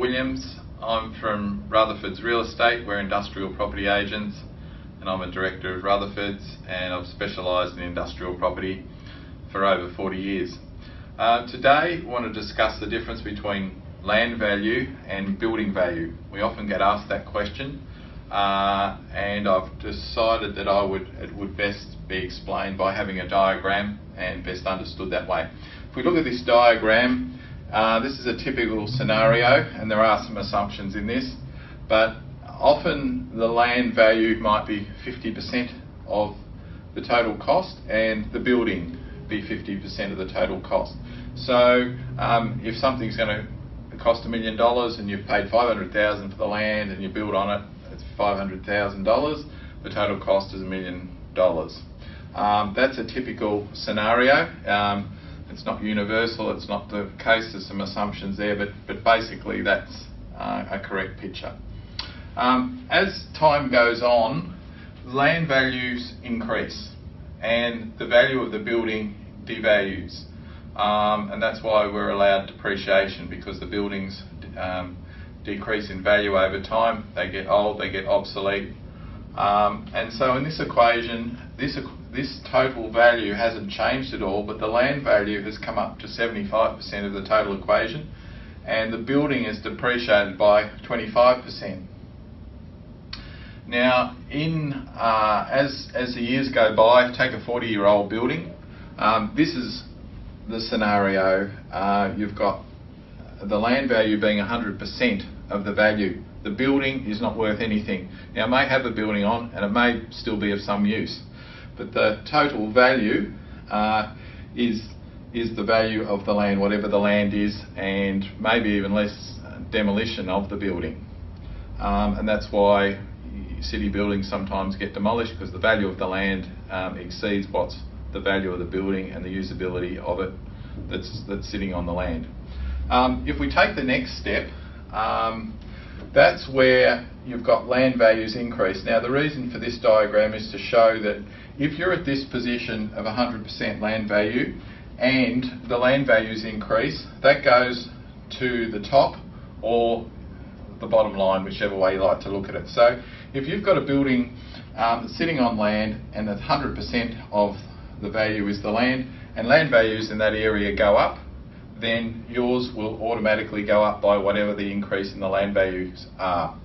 Williams. I'm from Rutherford's Real Estate. We're industrial property agents, and I'm a director of Rutherford's, and I've specialised in industrial property for over 40 years. Today I want to discuss the difference between land value and building value. We often get asked that question, and I've decided that it would best be explained by having a diagram and best understood that way. If we look at this diagram, this is a typical scenario, and there are some assumptions in this, but often the land value might be 50% of the total cost and the building be 50% of the total cost. So if something's going to cost $1 million and you've paid $500,000 for the land and you build on it, it's $500,000, the total cost is $1 million. That's a typical scenario. It's not universal, it's not the case, there's some assumptions there, but basically that's a correct picture. As time goes on, land values increase and the value of the building devalues, and that's why we're allowed depreciation, because the buildings decrease in value over time. They get old, they get obsolete, and so in this equation, this total value hasn't changed at all, but the land value has come up to 75% of the total equation, and the building is depreciated by 25%. Now, as the years go by, take a 40-year-old building. This is the scenario. You've got the land value being 100% of the value. The building is not worth anything. Now, it may have a building on, and it may still be of some use, but the total value is the value of the land, whatever the land is, and maybe even less demolition of the building. And that's why city buildings sometimes get demolished, because the value of the land exceeds what's the value of the building and the usability of it that's sitting on the land. If we take the next step, that's where you've got land values increase. Now, the reason for this diagram is to show that if you're at this position of 100% land value and the land values increase, that goes to the top or the bottom line, whichever way you like to look at it. So if you've got a building that's sitting on land and that 100% of the value is the land, and land values in that area go up, then yours will automatically go up by whatever the increase in the land values are.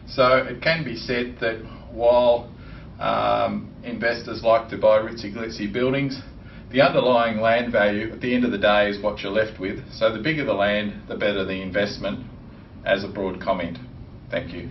So it can be said that while investors like to buy ritzy-glitzy buildings, the underlying land value at the end of the day is what you're left with. So the bigger the land, the better the investment, as a broad comment. Thank you.